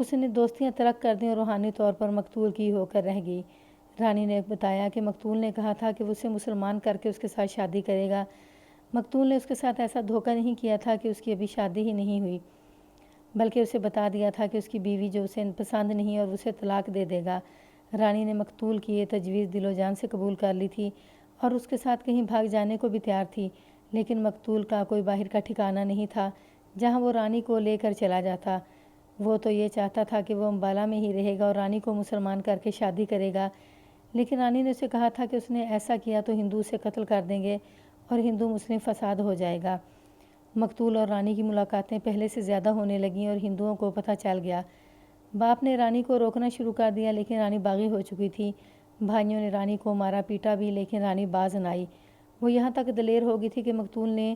اس نے دوستیاں ترک کر دیں اور روحانی طور پر مقتول کی ہو کر رہ گئی۔ رانی نے بتایا کہ مقتول نے کہا تھا کہ وہ اسے مسلمان کر کے اس کے ساتھ شادی کرے گا۔ مقتول نے اس کے ساتھ ایسا دھوکہ نہیں کیا تھا کہ اس کی ابھی شادی ہی نہیں ہوئی، بلکہ اسے بتا دیا تھا کہ اس کی بیوی جو اسے پسند نہیں اور اسے طلاق دے دے گا۔ رانی نے مقتول کی یہ تجویز دل و جان سے قبول کر لی تھی اور اس کے ساتھ کہیں بھاگ جانے کو بھی تیار تھی، لیکن مقتول کا کوئی باہر کا ٹھکانہ نہیں تھا جہاں وہ رانی کو لے کر چلا جاتا۔ وہ تو یہ چاہتا تھا کہ وہ امبالہ میں ہی رہے گا اور رانی کو مسلمان کر کے شادی کرے گا، لیکن رانی نے اسے کہا تھا کہ اس نے ایسا کیا تو ہندو اسے قتل کر دیں گے اور ہندو مسلم فساد ہو جائے گا۔ مقتول اور رانی کی ملاقاتیں پہلے سے زیادہ ہونے لگیں اور ہندوؤں کو پتہ چل گیا۔ باپ نے رانی کو روکنا شروع کر دیا، لیکن رانی باغی ہو چکی تھی۔ بھائیوں نے رانی کو مارا پیٹا بھی، لیکن رانی باز نہ آئی۔ وہ یہاں تک دلیر ہو گئی تھی کہ مقتول نے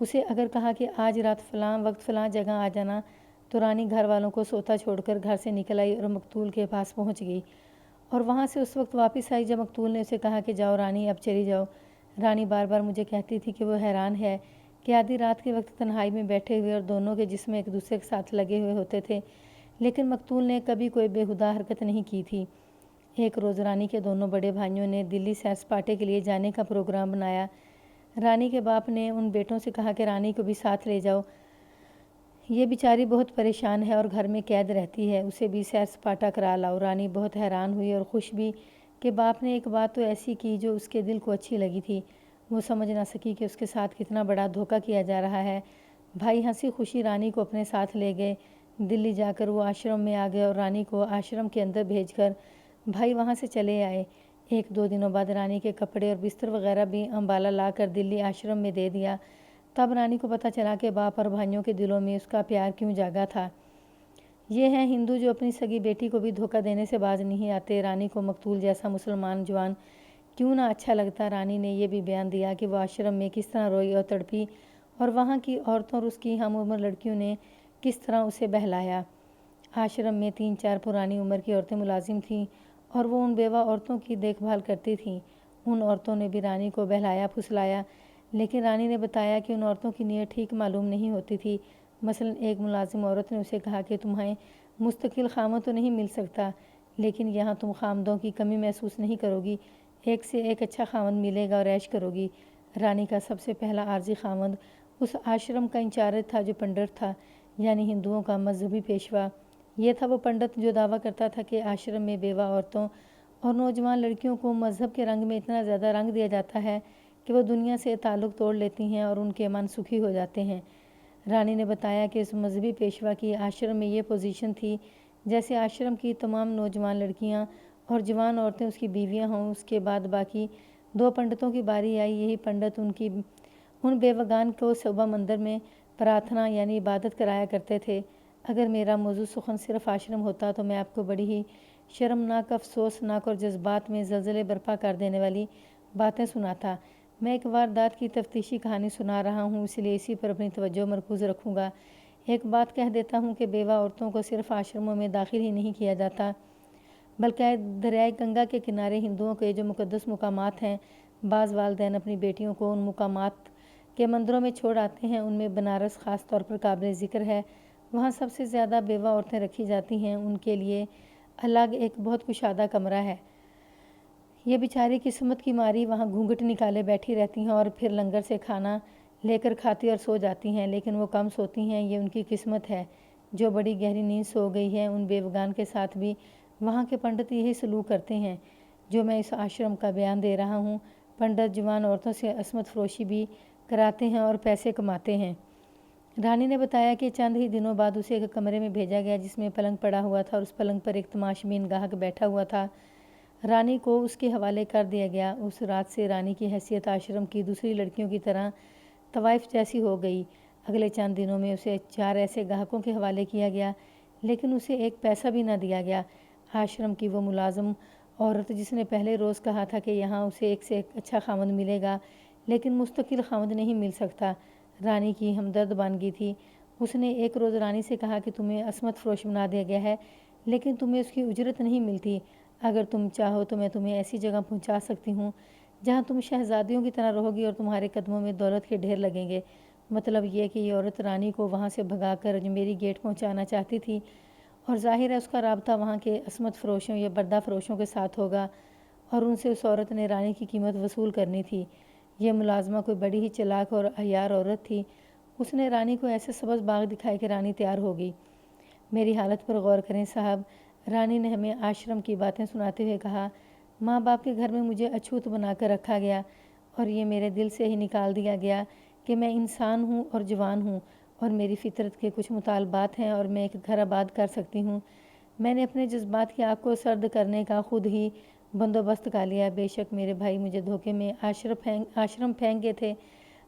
اسے اگر کہا کہ آج رات فلاں وقت فلاں جگہ آ جانا، تو رانی گھر والوں کو سوتا چھوڑ کر گھر سے نکل آئی اور مقتول کے پاس پہنچ گئی، اور وہاں سے اس وقت واپس آئی جب مقتول نے اسے کہا کہ جاؤ رانی، اب چلی جاؤ۔ رانی بار بار مجھے کہتی تھی کہ وہ حیران ہے کہ آدھی رات کے وقت تنہائی میں بیٹھے ہوئے اور دونوں کے جسم ایک دوسرے کے ساتھ لگے ہوئے ہوتے تھے، لیکن مقتول نے کبھی کوئی بےہودہ حرکت نہیں کی تھی۔ ایک روز رانی کے دونوں بڑے بھائیوں نے دلی سیر سپاٹے کے لیے جانے کا پروگرام بنایا۔ رانی کے باپ نے ان بیٹوں سے کہا کہ رانی کو بھی ساتھ لے جاؤ، یہ بیچاری بہت پریشان ہے اور گھر میں قید رہتی ہے، اسے بھی سیر سپاٹا کرا لاؤ۔ رانی بہت حیران ہوئی اور خوش بھی کہ باپ نے ایک بات تو ایسی کی جو اس کے دل کو اچھی لگی تھی۔ وہ سمجھ نہ سکی کہ اس کے ساتھ کتنا بڑا دھوکہ کیا جا رہا ہے۔ بھائی ہنسی خوشی رانی کو اپنے ساتھ لے گئے۔ دلی جا کر وہ آشرم میں آ گئے اور رانی کو آشرم کے اندر بھیج کر بھائی وہاں سے چلے آئے۔ ایک دو دنوں بعد رانی کے کپڑے اور بستر وغیرہ بھی امبالہ لا کر دلی آشرم میں دے دیا۔ تب رانی کو پتہ چلا کہ باپ اور بھائیوں کے دلوں میں اس کا پیار کیوں جاگا تھا۔ یہ ہیں ہندو جو اپنی سگی بیٹی کو بھی دھوکہ دینے سے باز نہیں آتے۔ رانی کو مقتول جیسا مسلمان جوان کیوں نہ اچھا لگتا۔ رانی نے یہ بھی بیان دیا کہ وہ آشرم میں کس طرح روئی اور تڑپی اور وہاں کی عورتوں اور اس کی ہم عمر لڑکیوں نے کس طرح اسے بہلایا۔ آشرم میں 3-4 پرانی عمر کی عورتیں ملازم تھیں اور وہ ان بیوہ عورتوں کی دیکھ بھال کرتی تھیں۔ ان عورتوں نے بھی رانی کو بہلایا پھسلایا، لیکن رانی نے بتایا کہ ان عورتوں کی نیت ٹھیک معلوم نہیں ہوتی تھی۔ مثلاً ایک ملازم عورت نے اسے کہا کہ تمہیں مستقل خامند تو نہیں مل سکتا، لیکن یہاں تم خامدوں کی کمی محسوس نہیں کرو گی، ایک سے ایک اچھا خامند ملے گا اور عیش کرو گی۔ رانی کا سب سے پہلا عارضی خامند اس آشرم کا انچارج تھا جو پنڈت تھا، یعنی ہندوؤں کا مذہبی پیشوا۔ یہ تھا وہ پنڈت جو دعویٰ کرتا تھا کہ آشرم میں بیوہ عورتوں اور نوجوان لڑکیوں کو مذہب کے رنگ میں اتنا زیادہ رنگ دیا جاتا ہے کہ وہ دنیا سے تعلق توڑ لیتی ہیں اور ان کے من سکھی ہو جاتے ہیں۔ رانی نے بتایا کہ اس مذہبی پیشوا کی آشرم میں یہ پوزیشن تھی جیسے آشرم کی تمام نوجوان لڑکیاں اور جوان عورتیں اس کی بیویاں ہوں۔ اس کے بعد باقی 2 پنڈتوں کی باری آئی۔ یہی پنڈت ان بیوگان کو صبح مندر میں پراتھنا یعنی عبادت کرایا کرتے تھے۔ اگر میرا موضوع سخن صرف آشرم ہوتا تو میں آپ کو بڑی ہی شرمناک، افسوسناک اور جذبات میں زلزلے برپا کر دینے والی باتیں سناتا۔ میں ایک واردات کی تفتیشی کہانی سنا رہا ہوں، اس لیے اسی پر اپنی توجہ مرکوز رکھوں گا۔ ایک بات کہہ دیتا ہوں کہ بیوہ عورتوں کو صرف آشرموں میں داخل ہی نہیں کیا جاتا، بلکہ دریائے گنگا کے کنارے ہندوؤں کے جو مقدس مقامات ہیں، بعض والدین اپنی بیٹیوں کو ان مقامات کے مندروں میں چھوڑ آتے ہیں۔ ان میں بنارس خاص طور پر قابل ذکر ہے۔ وہاں سب سے زیادہ بیوہ عورتیں رکھی جاتی ہیں، ان کے لیے الگ ایک بہت کشادہ کمرہ ہے۔ یہ بیچاری قسمت کی ماری وہاں گھونگھٹ نکالے بیٹھی رہتی ہیں اور پھر لنگر سے کھانا لے کر کھاتی اور سو جاتی ہیں، لیکن وہ کم سوتی ہیں، یہ ان کی قسمت ہے جو بڑی گہری نیند سو گئی ہے۔ ان بیوگان کے ساتھ بھی وہاں کے پنڈت یہی سلوک کرتے ہیں جو میں اس آشرم کا بیان دے رہا ہوں۔ پنڈت جوان عورتوں سے عصمت فروشی بھی کراتے ہیں اور پیسے کماتے ہیں۔ رانی نے بتایا کہ چند ہی دنوں بعد اسے ایک کمرے میں بھیجا گیا جس میں پلنگ پڑا ہوا تھا اور اس پلنگ پر ایک تماش بین گاہک بیٹھا ہوا تھا۔ رانی کو اس کے حوالے کر دیا گیا۔ اس رات سے رانی کی حیثیت آشرم کی دوسری لڑکیوں کی طرح طوائف جیسی ہو گئی۔ اگلے چند دنوں میں اسے 4 ایسے گاہکوں کے حوالے کیا گیا، لیکن اسے ایک پیسہ بھی نہ دیا گیا۔ آشرم کی وہ ملازم عورت جس نے پہلے روز کہا تھا کہ یہاں اسے ایک سے ایک اچھا خاوند ملے گا، لیکن مستقل خاوند نہیں مل سکتا، رانی کی ہمدرد بن گئی تھی۔ اس نے ایک روز رانی سے کہا کہ تمہیں عصمت فروش بنا دیا گیا ہے، لیکن تمہیں اس کی اجرت نہیں ملتی۔ اگر تم چاہو تو میں تمہیں ایسی جگہ پہنچا سکتی ہوں جہاں تم شہزادیوں کی طرح رہو گی اور تمہارے قدموں میں دولت کے ڈھیر لگیں گے۔ مطلب یہ کہ یہ عورت رانی کو وہاں سے بھگا کر اجمیری گیٹ پہنچانا چاہتی تھی اور ظاہر ہے اس کا رابطہ وہاں کے عصمت فروشوں یا بردہ فروشوں کے ساتھ ہوگا، اور ان سے اس عورت نے رانی کی قیمت وصول کرنی تھی۔ یہ ملازمہ کوئی بڑی ہی چلاک اور عیار عورت تھی۔ اس نے رانی کو ایسے سبز باغ دکھائے کہ رانی تیار ہوگی۔ میری حالت پر غور کریں صاحب، رانی نے ہمیں آشرم کی باتیں سناتے ہوئے کہا، ماں باپ کے گھر میں مجھے اچھوت بنا کر رکھا گیا، اور یہ میرے دل سے ہی نکال دیا گیا کہ میں انسان ہوں اور جوان ہوں، اور میری فطرت کے کچھ مطالبات ہیں اور میں ایک گھر آباد کر سکتی ہوں۔ میں نے اپنے جذبات کی آگ کو سرد کرنے کا خود ہی بندوبست کر لیا۔ بے شک میرے بھائی مجھے دھوکے میں آشرم پھینک گئے تھے۔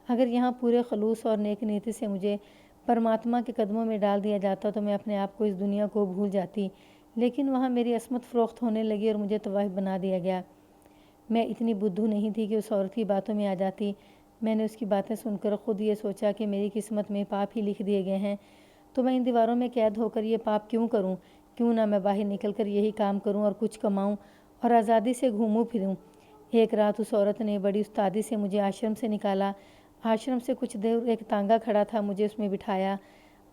اگر یہاں پورے خلوص اور نیک نیتی سے مجھے پرماتما کے قدموں میں ڈال دیا جاتا تو میں اپنے آپ کو اس دنیا کو بھول جاتی، لیکن وہاں میری عصمت فروخت ہونے لگی اور مجھے طوائف بنا دیا گیا۔ میں اتنی بدھو نہیں تھی کہ اس عورت کی باتوں میں آ جاتی۔ میں نے اس کی باتیں سن کر خود یہ سوچا کہ میری قسمت میں پاپ ہی لکھ دیے گئے ہیں، تو میں ان دیواروں میں قید ہو کر یہ پاپ کیوں کروں؟ کیوں نہ میں باہر نکل کر یہی کام کروں اور کچھ کماؤں اور آزادی سے گھوموں پھروں۔ ایک رات اس عورت نے بڑی استادی سے مجھے آشرم سے نکالا۔ آشرم سے کچھ دور ایک تانگا کھڑا تھا، مجھے اس میں بٹھایا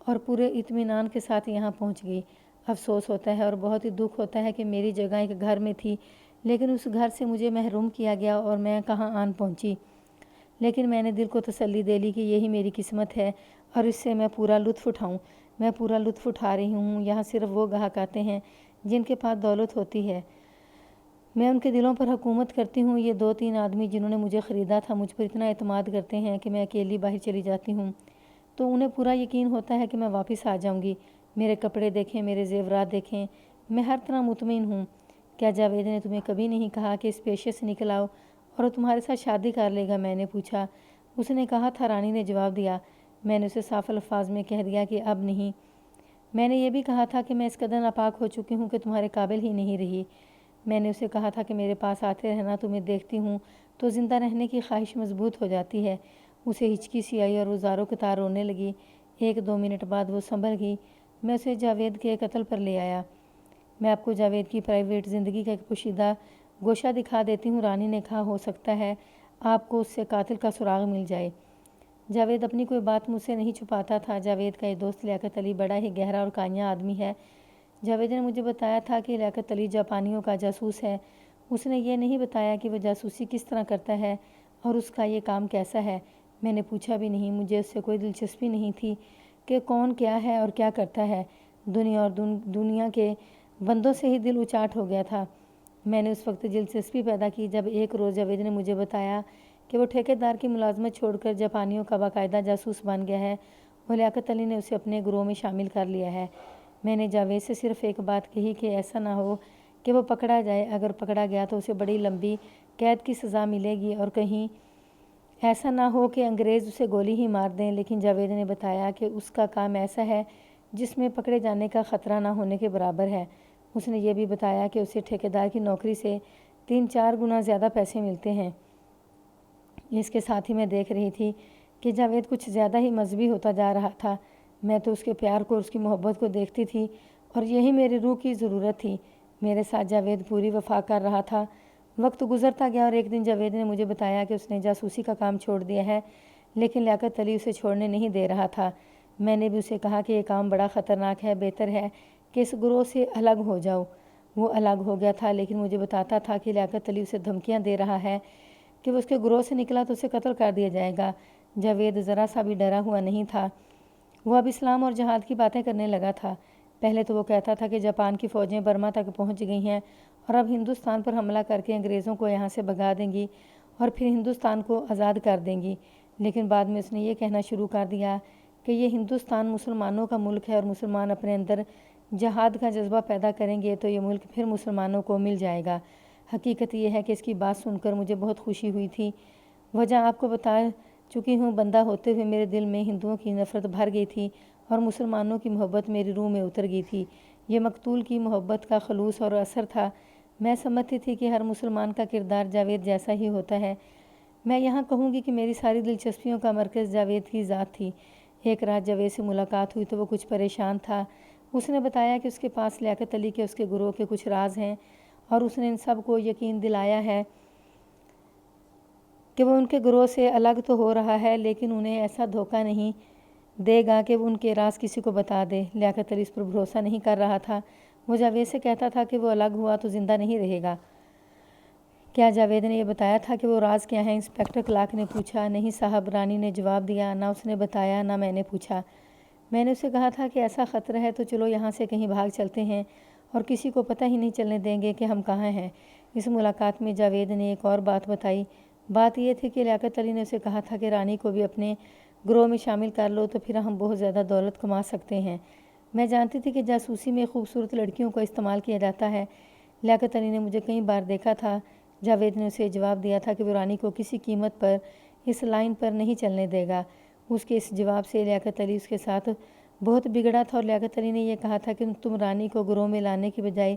اور پورے اطمینان کے ساتھ یہاں پہنچ گئی۔ افسوس ہوتا ہے اور بہت ہی دکھ ہوتا ہے کہ میری جگہ ایک گھر میں تھی، لیکن اس گھر سے مجھے محروم کیا گیا اور میں کہاں آن پہنچی۔ لیکن میں نے دل کو تسلی دے لی کہ یہی میری قسمت ہے اور اس سے میں پورا لطف اٹھاؤں۔ میں پورا لطف اٹھا رہی ہوں۔ یہاں صرف وہ گاہک آتے ہیں جن کے پاس دولت ہوتی ہے۔ میں ان کے دلوں پر حکومت کرتی ہوں۔ یہ 2-3 آدمی جنہوں نے مجھے خریدا تھا مجھ پر اتنا اعتماد کرتے ہیں کہ میں اکیلی باہر چلی جاتی ہوں تو انہیں پورا یقین ہوتا ہے کہ میں واپس آ جاؤں گی۔ میرے کپڑے دیکھیں، میرے زیورات دیکھیں، میں ہر طرح مطمئن ہوں۔ کیا جاوید نے تمہیں کبھی نہیں کہا کہ اس پیشے سے نکل آؤ اور وہ تمہارے ساتھ شادی کر لے گا؟ میں نے پوچھا۔ اس نے کہا تھا، رانی نے جواب دیا۔ میں نے اسے صاف الفاظ میں کہہ دیا کہ اب نہیں۔ میں نے یہ بھی کہا تھا کہ میں اس قدر ناپاک ہو چکی ہوں کہ تمہارے قابل ہی نہیں رہی۔ میں نے اسے کہا تھا کہ میرے پاس آتے رہنا، تمہیں دیکھتی ہوں تو زندہ رہنے کی خواہش مضبوط ہو جاتی ہے۔ اسے ہچکی سی آئی اور وہ زاروں کے تار رونے لگی۔ 1-2 منٹ بعد وہ سنبھل گئی۔ میں اسے جاوید کے قتل پر لے آیا۔ میں آپ کو جاوید کی پرائیویٹ زندگی کا ایک پوشیدہ گوشہ دکھا دیتی ہوں، رانی نے کہا۔ ہو سکتا ہے آپ کو اس سے قاتل کا سراغ مل جائے۔ جاوید اپنی کوئی بات مجھ سے نہیں چھپاتا تھا۔ جاوید کا یہ دوست لیاقت علی بڑا ہی گہرا اور کانیا آدمی ہے۔ جاوید نے مجھے بتایا تھا کہ لیاقت علی جاپانیوں کا جاسوس ہے۔ اس نے یہ نہیں بتایا کہ وہ جاسوسی کس طرح کرتا ہے اور اس کا یہ کام کیسا ہے۔ میں نے پوچھا بھی نہیں، مجھے اس سے کوئی دلچسپی نہیں تھی کہ کون کیا ہے اور کیا کرتا ہے۔ دنیا اور دنیا کے بندوں سے ہی دل اچاٹ ہو گیا تھا۔ میں نے اس وقت دلچسپی پیدا کی جب ایک روز جاوید نے مجھے بتایا کہ وہ ٹھیکیدار کی ملازمت چھوڑ کر جاپانیوں کا باقاعدہ جاسوس بن گیا ہے اور لیاقت علی نے اسے اپنے گروہ میں شامل کر لیا ہے۔ میں نے جاوید سے صرف ایک بات کہی کہ ایسا نہ ہو کہ وہ پکڑا جائے۔ اگر پکڑا گیا تو اسے بڑی لمبی قید کی سزا ملے گی، اور کہیں ایسا نہ ہو کہ انگریز اسے گولی ہی مار دیں۔ لیکن جاوید نے بتایا کہ اس کا کام ایسا ہے جس میں پکڑے جانے کا خطرہ نہ ہونے کے برابر ہے۔ اس نے یہ بھی بتایا کہ اسے ٹھیکیدار کی نوکری سے 3-4 گنا زیادہ پیسے ملتے ہیں۔ اس کے ساتھ ہی میں دیکھ رہی تھی کہ جاوید کچھ زیادہ ہی مذہبی ہوتا جا رہا تھا۔ میں تو اس کے پیار کو اور اس کی محبت کو دیکھتی تھی اور یہی میری روح کی ضرورت تھی۔ میرے ساتھ جاوید پوری وفا کر رہا تھا۔ وقت گزرتا گیا اور ایک دن جاوید نے مجھے بتایا کہ اس نے جاسوسی کا کام چھوڑ دیا ہے، لیکن لیاقت علی اسے چھوڑنے نہیں دے رہا تھا۔ میں نے بھی اسے کہا کہ یہ کام بڑا خطرناک ہے، بہتر ہے کہ اس گروہ سے الگ ہو جاؤ۔ وہ الگ ہو گیا تھا، لیکن مجھے بتاتا تھا کہ لیاقت علی اسے دھمکیاں دے رہا ہے کہ وہ اس کے گروہ سے نکلا تو اسے قتل کر دیا جائے گا۔ جاوید ذرا سا بھی ڈرا ہوا نہیں تھا۔ وہ اب اسلام اور جہاد کی باتیں کرنے لگا تھا۔ پہلے تو وہ کہتا تھا کہ جاپان کی فوجیں برما تک پہنچ گئی ہیں اور اب ہندوستان پر حملہ کر کے انگریزوں کو یہاں سے بھگا دیں گی اور پھر ہندوستان کو آزاد کر دیں گی۔ لیکن بعد میں اس نے یہ کہنا شروع کر دیا کہ یہ ہندوستان مسلمانوں کا ملک ہے اور مسلمان اپنے اندر جہاد کا جذبہ پیدا کریں گے تو یہ ملک پھر مسلمانوں کو مل جائے گا۔ حقیقت یہ ہے کہ اس کی بات سن کر مجھے بہت خوشی ہوئی تھی۔ وجہ آپ کو بتا چکی ہوں۔ بندہ ہوتے ہوئے میرے دل میں ہندوؤں کی نفرت بھر گئی تھی اور مسلمانوں کی محبت میری روح میں اتر گئی تھی۔ یہ مقتول کی محبت کا خلوص اور اثر تھا۔ میں سمجھتی تھی کہ ہر مسلمان کا کردار جاوید جیسا ہی ہوتا ہے۔ میں یہاں کہوں گی کہ میری ساری دلچسپیوں کا مرکز جاوید کی ذات تھی۔ ایک رات جاوید سے ملاقات ہوئی تو وہ کچھ پریشان تھا۔ اس نے بتایا کہ اس کے پاس لیاقت علی کے اس کے گروہ کے کچھ راز ہیں اور اس نے ان سب کو یقین دلایا ہے کہ وہ ان کے گروہ سے الگ تو ہو رہا ہے لیکن انہیں ایسا دھوکہ نہیں دے گا کہ وہ ان کے راز کسی کو بتا دے۔ لیاقت علی اس پر بھروسہ نہیں کر رہا تھا۔ وہ جاوید سے کہتا تھا کہ وہ الگ ہوا تو زندہ نہیں رہے گا۔ کیا جاوید نے یہ بتایا تھا کہ وہ راز کیا ہے؟ انسپکٹر کلارک نے پوچھا۔ نہیں صاحب، رانی نے جواب دیا، نہ اس نے بتایا نہ میں نے پوچھا۔ میں نے اسے کہا تھا کہ ایسا خطرہ ہے تو چلو یہاں سے کہیں بھاگ چلتے ہیں اور کسی کو پتہ ہی نہیں چلنے دیں گے کہ ہم کہاں ہیں۔ اس ملاقات میں جاوید نے ایک اور بات بتائی۔ بات یہ تھی کہ لیاقت علی نے اسے کہا تھا کہ رانی کو بھی اپنے گروہ میں شامل کر لو تو پھر ہم بہت زیادہ دولت کما سکتے ہیں۔ میں جانتی تھی کہ جاسوسی میں خوبصورت لڑکیوں کو استعمال کیا جاتا ہے۔ لیاقت علی نے مجھے کئی بار دیکھا تھا۔ جاوید نے اسے جواب دیا تھا کہ وہ رانی کو کسی قیمت پر اس لائن پر نہیں چلنے دے گا۔ اس کے اس جواب سے لیاقت علی اس کے ساتھ بہت بگڑا تھا اور لیاقت علی نے یہ کہا تھا کہ تم رانی کو گروہ میں لانے کی بجائے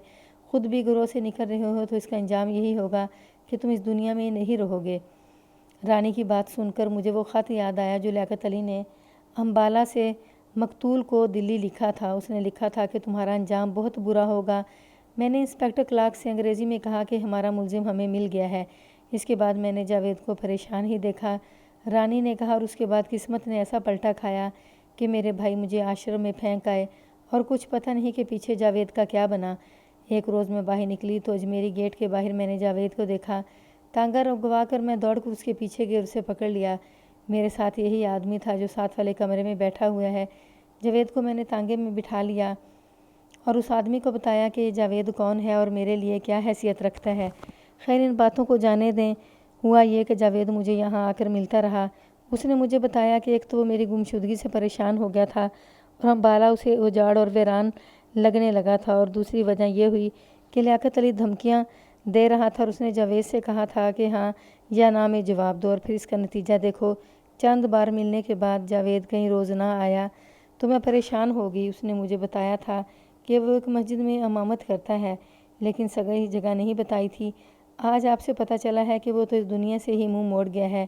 خود بھی گروہ سے نکل رہے ہو تو اس کا انجام یہی ہوگا کہ تم اس دنیا میں نہیں رہو گے۔ رانی کی بات سن کر مجھے وہ خط یاد آیا جو لیاقت علی نے امبالہ سے مقتول کو دلی لکھا تھا۔ اس نے لکھا تھا کہ تمہارا انجام بہت برا ہوگا۔ میں نے انسپکٹر کلارک سے انگریزی میں کہا کہ ہمارا ملزم ہمیں مل گیا ہے۔ اس کے بعد میں نے جاوید کو پریشان ہی دیکھا۔ رانی نے کہا، اور اس کے بعد قسمت نے ایسا پلٹا کھایا کہ میرے بھائی مجھے آشرم میں پھینک آئے اور کچھ پتہ نہیں کہ پیچھے جاوید کا کیا بنا۔ ایک روز میں باہر نکلی تو اجمیری گیٹ کے باہر میں نے جاوید کو دیکھا۔ تانگا رگوا کر میں دوڑ کر اس کے پیچھے گئی اور اسے پکڑ لیا۔ میرے ساتھ یہی آدمی تھا جو ساتھ والے کمرے میں بیٹھا ہوا ہے۔ جاوید کو میں نے تانگے میں بٹھا لیا اور اس آدمی کو بتایا کہ یہ جاوید کون ہے اور میرے لیے کیا حیثیت رکھتا ہے۔ خیر ان باتوں کو جانے دیں۔ ہوا یہ کہ جاوید مجھے یہاں آ کر ملتا رہا۔ اس نے مجھے بتایا کہ ایک تو وہ میری گمشدگی سے پریشان ہو گیا تھا اور امبالہ اسے اجاڑ اور ویران لگنے لگا تھا، اور دوسری وجہ یہ ہوئی کہ لیاقت علی دھمکیاں دے رہا تھا اور اس نے جاوید سے کہا تھا کہ ہاں یا نہ میں جواب دو اور پھر اس کا نتیجہ دیکھو۔ چند بار ملنے کے بعد جاوید کہیں روز نہ آیا تو میں پریشان ہو گئی۔ اس نے مجھے بتایا تھا کہ وہ ایک مسجد میں امامت کرتا ہے، لیکن صحیح جگہ نہیں بتائی تھی۔ آج آپ سے پتہ چلا ہے کہ وہ تو اس دنیا سے ہی منہ موڑ گیا ہے۔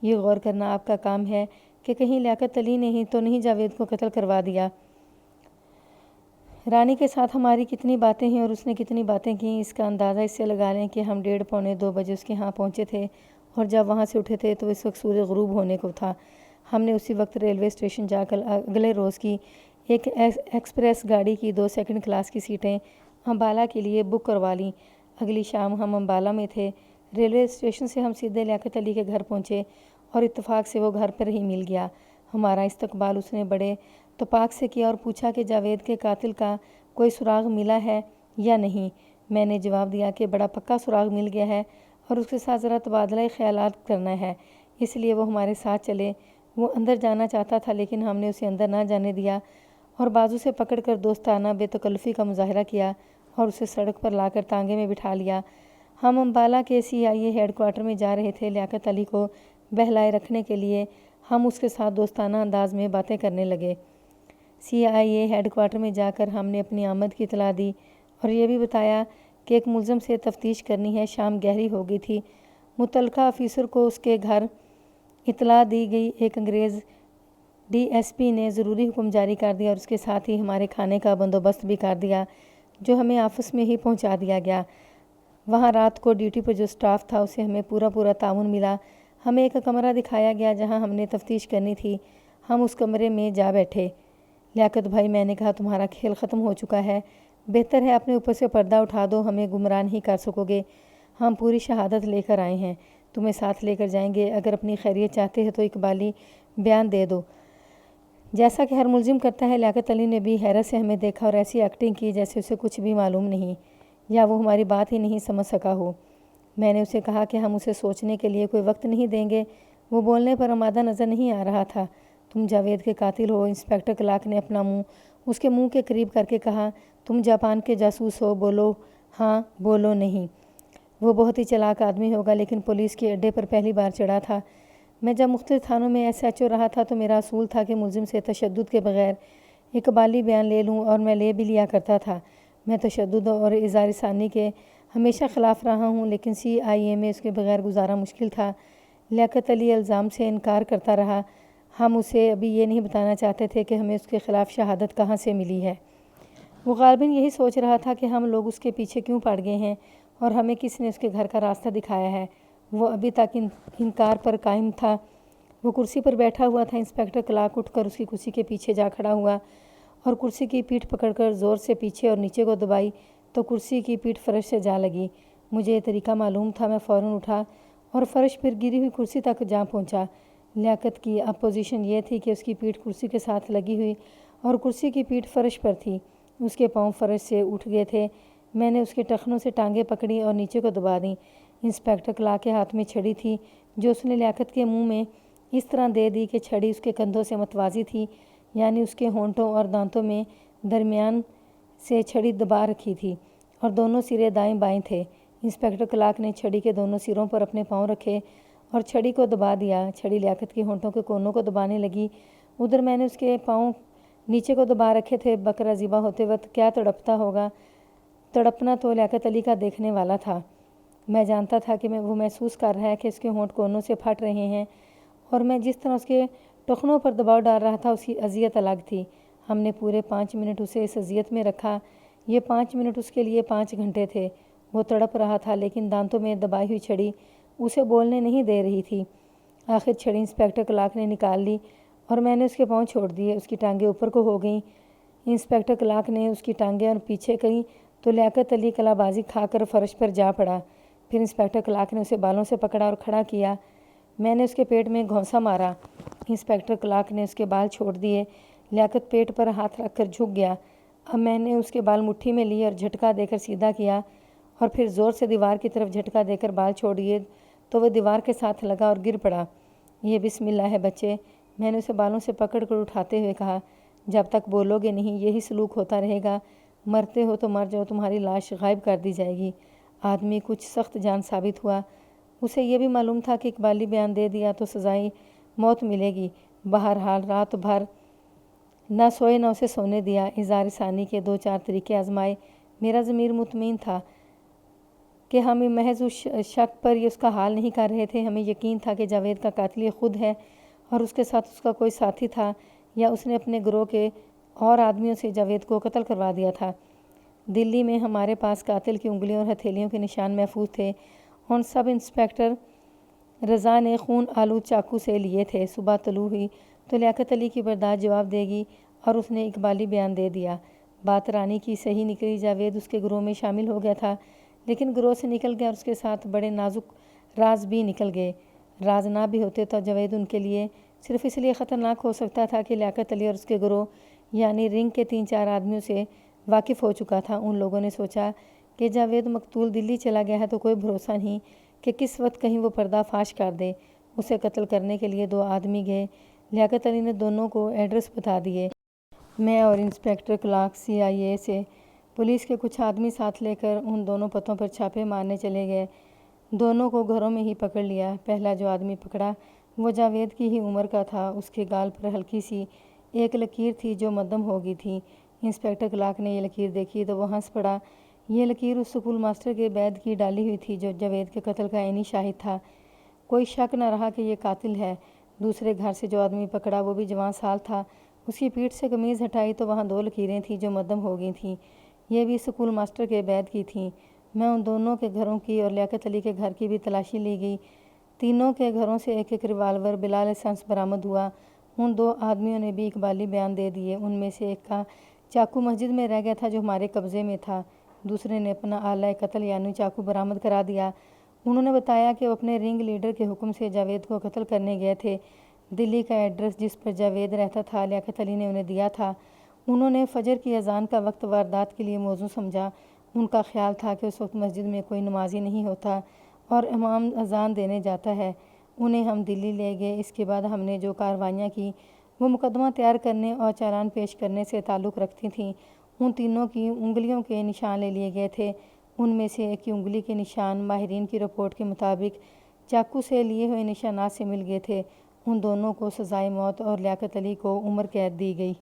یہ غور کرنا آپ کا کام ہے کہ کہیں لیاقت علی نے ہی تو نہیں جاوید کو قتل کروا دیا۔ رانی کے ساتھ ہماری کتنی باتیں ہیں اور اس نے کتنی باتیں کیں، اس کا اندازہ اس سے لگا لیں کہ ہم 1:30 پونے 2 بجے اس کے ہاں پہنچے تھے اور جب وہاں سے اٹھے تھے تو اس وقت سورج غروب ہونے کو تھا۔ ہم نے اسی وقت ریلوے اسٹیشن جا کر اگلے روز کی ایک ایکسپریس گاڑی کی 2 سیکنڈ کلاس کی سیٹیں امبالہ کے لیے بک کروا لیں۔ اگلی شام ہم امبالہ میں تھے۔ ریلوے اسٹیشن سے ہم سیدھے لیاقت علی کے گھر پہنچے اور اتفاق سے وہ گھر پر ہی مل گیا۔ ہمارا استقبال اس نے بڑے اتفاق سے کیا اور پوچھا کہ جاوید کے قاتل کا کوئی سراغ ملا ہے یا نہیں۔ میں نے جواب دیا کہ بڑا پکا سراغ مل گیا ہے اور اس کے ساتھ ذرا تبادلہ خیالات کرنا ہے، اس لیے وہ ہمارے ساتھ چلے۔ وہ اندر جانا چاہتا تھا لیکن ہم نے اسے اندر نہ جانے دیا اور بازو سے پکڑ کر دوستانہ بے تکلفی کا مظاہرہ کیا اور اسے سڑک پر لا کر تانگے میں بٹھا لیا۔ ہم امبالہ کے CIA ہیڈ کوارٹر میں جا رہے تھے۔ لیاقت علی کو بہلائے رکھنے کے لیے ہم اس کے ساتھ دوستانہ انداز میں باتیں کرنے لگے۔ CIA ہیڈ کوارٹر میں جا کر ہم نے اپنی آمد کی اطلاع دی اور یہ بھی بتایا کہ ایک ملزم سے تفتیش کرنی ہے۔ شام گہری ہو گئی تھی۔ متعلقہ آفیسر کو اس کے گھر اطلاع دی گئی۔ ایک انگریز DSP نے ضروری حکم جاری کر دیا اور اس کے ساتھ ہی ہمارے کھانے کا بندوبست بھی کر دیا جو ہمیں آفس میں ہی پہنچا دیا گیا۔ وہاں رات کو ڈیوٹی پر جو سٹاف تھا اسے ہمیں پورا تعاون ملا۔ ہمیں ایک کمرہ دکھایا گیا جہاں ہم نے تفتیش کرنی تھی۔ ہم اس کمرے میں جا بیٹھے۔ لیاقت بھائی، میں نے کہا تمہارا کھیل ختم ہو چکا ہے، بہتر ہے اپنے اوپر سے پردہ اٹھا دو، ہمیں گمراہ نہیں کر سکو گے۔ ہم پوری شہادت لے کر آئے ہیں، تمہیں ساتھ لے کر جائیں گے۔ اگر اپنی خیریت چاہتے ہیں تو اقبالی بیان دے دو جیسا کہ ہر ملزم کرتا ہے۔ لیاقت علی نے بھی حیرت سے ہمیں دیکھا اور ایسی ایکٹنگ کی جیسے اسے کچھ بھی معلوم نہیں یا وہ ہماری بات ہی نہیں سمجھ سکا ہو۔ میں نے اسے کہا کہ ہم اسے سوچنے کے لیے کوئی وقت نہیں دیں گے۔ وہ بولنے پر آمادہ نظر نہیں آ رہا تھا۔ تم جاوید کے قاتل ہو؟ انسپکٹر کلارک نے اپنا منہ اس کے منہ کے قریب کر کے کہا۔ تم جاپان کے جاسوس ہو؟ بولو ہاں، بولو نہیں۔ وہ بہت ہی چلاک آدمی ہوگا لیکن پولیس کے اڈے پر پہلی بار چڑھا تھا۔ میں جب مختلف تھانوں میں SHO رہا تھا تو میرا اصول تھا کہ ملزم سے تشدد کے بغیر اقبالی بیان لے لوں اور میں لے بھی لیا کرتا تھا۔ میں تشدد اور اظہار ثانی کے ہمیشہ خلاف رہا ہوں لیکن CIA میں اس کے بغیر گزارا مشکل تھا۔ لیاقت علی الزام سے انکار کرتا رہا۔ ہم اسے ابھی یہ نہیں بتانا چاہتے تھے کہ ہمیں اس کے خلاف شہادت کہاں سے ملی ہے۔ وہ غالباً یہی سوچ رہا تھا کہ ہم لوگ اس کے پیچھے کیوں پڑ گئے ہیں اور ہمیں کس نے اس کے گھر کا راستہ دکھایا ہے۔ وہ ابھی تک انکار پر قائم تھا۔ وہ کرسی پر بیٹھا ہوا تھا۔ انسپکٹر کلارک اٹھ کر اس کی کرسی کے پیچھے جا کھڑا ہوا اور کرسی کی پیٹھ پکڑ کر زور سے پیچھے اور نیچے کو دبائی تو کرسی کی پیٹھ فرش سے جا لگی۔ مجھے یہ طریقہ معلوم تھا۔ میں فوراً اٹھا اور فرش پر گری ہوئی کرسی تک جا پہنچا۔ لیاقت کی اب پوزیشن یہ تھی کہ اس کی پیٹھ کرسی کے ساتھ لگی ہوئی اور کرسی کی پیٹھ فرش پر تھی۔ اس کے پاؤں فرش سے اٹھ گئے تھے۔ میں نے اس کے ٹخنوں سے ٹانگیں پکڑی اور نیچے کو دبا دیں۔ انسپکٹر کلارک کے ہاتھ میں چھڑی تھی جو اس نے لیاقت کے منہ میں اس طرح دے دی کہ چھڑی اس کے کندھوں سے متوازی تھی، یعنی اس کے ہونٹوں اور دانتوں میں درمیان سے چھڑی دبا رکھی تھی اور دونوں سرے دائیں بائیں تھے۔ انسپکٹر کلارک نے چھڑی کے دونوں سروں پر اپنے پاؤں رکھے اور چھڑی کو دبا دیا۔ چھڑی لیاقت کے ہونٹوں کے کونوں کو دبانے لگی۔ ادھر میں نے اس کے پاؤں نیچے کو دبا رکھے تھے۔ بکرا ذبح ہوتے وقت کیا تڑپتا ہوگا، تڑپنا تو لیاقت علی کا دیکھنے والا تھا۔ میں جانتا تھا کہ وہ محسوس کر رہا ہے کہ اس کے ہونٹ کونوں سے پھٹ رہے ہیں اور میں جس طرح اس کے ٹخنوں پر دباؤ ڈال رہا تھا اس کی اذیت الگ تھی۔ ہم نے پورے 5 منٹ اسے اس اذیت میں رکھا۔ یہ 5 منٹ اس کے لیے 5 گھنٹے تھے۔ وہ تڑپ رہا تھا لیکن دانتوں میں دبائی ہوئی چھڑی اسے بولنے نہیں دے رہی تھی۔ آخر چھڑی انسپکٹر کلارک نے نکال لی اور میں نے اس کے پاؤں چھوڑ دیے۔ اس کی ٹانگیں اوپر کو ہو گئیں۔ انسپکٹر کلارک نے اس کی ٹانگیں اور پیچھے کریں تو لیاقت علی کلا بازی کھا کر فرش پر جا پڑا۔ پھر انسپکٹر کلارک نے اسے بالوں سے پکڑا اور کھڑا کیا۔ میں نے اس کے پیٹ میں گھونسا مارا۔ انسپکٹر کلارک نے اس کے بال چھوڑ دیے۔ لیاقت پیٹ پر ہاتھ رکھ کر جھک گیا۔ اب میں نے اس کے بال مٹھی میں لیے اور جھٹکا دے کر سیدھا کیا اور پھر زور سے دیوار کی طرف جھٹکا دے کر بال چھوڑ دیے تو وہ دیوار کے ساتھ لگا اور گر پڑا۔ یہ بسم اللہ ہے بچے، میں نے اسے بالوں سے پکڑ کر اٹھاتے ہوئے کہا۔ جب تک بولو گے نہیں یہی سلوک ہوتا رہے گا۔ مرتے ہو تو مر جاؤ، تمہاری لاش غائب کر دی جائے گی۔ آدمی کچھ سخت جان ثابت ہوا۔ اسے یہ بھی معلوم تھا کہ اقبالی بیان دے دیا تو سزائے موت ملے گی۔ بہرحال رات بھر نہ سوئے نہ اسے سونے دیا۔ اظہار ثانی کے 2-4 طریقے آزمائے۔ میرا ضمیر مطمئن تھا کہ ہم محض اس شک پر یہ اس کا حال نہیں کر رہے تھے۔ ہمیں یقین تھا کہ جاوید کا قاتل یہ خود ہے اور اس کے ساتھ اس کا کوئی ساتھی تھا یا اس نے اپنے گروہ کے اور آدمیوں سے جاوید کو قتل کروا دیا تھا۔ دلی میں ہمارے پاس قاتل کی انگلیوں اور ہتھیلیوں کے نشان محفوظ تھے۔ ان سب انسپکٹر رضا نے خون آلود چاقو سے لیے تھے۔ صبح طلوع ہوئی تو لیاقت علی کی برداشت جواب دے گی اور اس نے اقبالی بیان دے دیا۔ بات رانی کی صحیح نکلی۔ جاوید اس کے گروہ میں شامل ہو گیا تھا لیکن گروہ سے نکل گیا اور اس کے ساتھ بڑے نازک راز بھی نکل گئے۔ راز نہ بھی ہوتے تو جاوید ان کے لیے صرف اس لیے خطرناک ہو سکتا تھا کہ لیاقت علی اور اس کے گروہ یعنی رنگ کے 3-4 آدمیوں سے واقف ہو چکا تھا۔ ان لوگوں نے سوچا کہ جاوید مقتول دلی چلا گیا ہے تو کوئی بھروسہ نہیں کہ کس وقت کہیں وہ پردہ فاش کر دے۔ اسے قتل کرنے کے لیے 2 آدمی گئے۔ لیاقت علی نے دونوں کو ایڈریس بتا دیے۔ میں اور انسپکٹر کلارک CIA سے پولیس کے کچھ آدمی ساتھ لے کر ان دونوں پتوں پر چھاپے مارنے چلے گئے۔ دونوں کو گھروں میں ہی پکڑ لیا۔ پہلا جو آدمی پکڑا وہ جاوید کی ہی عمر کا تھا۔ اس کے گال پر ہلکی سی ایک لکیر تھی جو مدھم ہو گئی تھی۔ انسپکٹر کلارک نے یہ لکیر دیکھی تو وہ ہنس پڑا۔ یہ لکیر اس سکول ماسٹر کے بید کی ڈالی ہوئی تھی جو جاوید کے قتل کا عینی شاہد تھا۔ کوئی شک نہ رہا کہ یہ قاتل ہے۔ دوسرے گھر سے جو آدمی پکڑا وہ بھی جوان سال تھا۔ اس کی پیٹھ سے قمیض ہٹائی تو وہاں 2 لکیریں تھیں جو مدھم ہو گئی تھیں۔ یہ بھی سکول ماسٹر کے بید کی تھیں۔ میں ان دونوں کے گھروں کی اور لیاقت علی کے گھر کی بھی تلاشی لی گئی۔ تینوں کے گھروں سے ایک ریوالور بلا لائسنس برآمد ہوا۔ ان 2 آدمیوں نے بھی اقبالی بیان دے دیے۔ ان میں سے ایک کا چاقو مسجد میں رہ گیا تھا جو ہمارے قبضے میں تھا۔ دوسرے نے اپنا آلہ قتل یعنی چاقو برآمد کرا دیا۔ انہوں نے بتایا کہ وہ اپنے رنگ لیڈر کے حکم سے جاوید کو قتل کرنے گئے تھے۔ دلی کا ایڈریس جس پر جاوید رہتا تھا لیاقت علی نے انہیں دیا تھا۔ انہوں نے فجر کی اذان کا وقت واردات کے لیے موزوں سمجھا۔ ان کا خیال تھا کہ اس وقت مسجد میں کوئی نمازی نہیں ہوتا اور امام اذان دینے جاتا ہے۔ انہیں ہم دلی لے گئے۔ اس کے بعد ہم نے جو کارروائیاں کی وہ مقدمہ تیار کرنے اور چالان پیش کرنے سے تعلق رکھتی تھیں۔ ان تینوں کی انگلیوں کے نشان لے لیے گئے تھے۔ ان میں سے ایک کی انگلی کے نشان ماہرین کی رپورٹ کے مطابق چاقو سے لیے ہوئے نشانات سے مل گئے تھے۔ ان دونوں کو سزائے موت اور لیاقت علی کو عمر قید دی گئی۔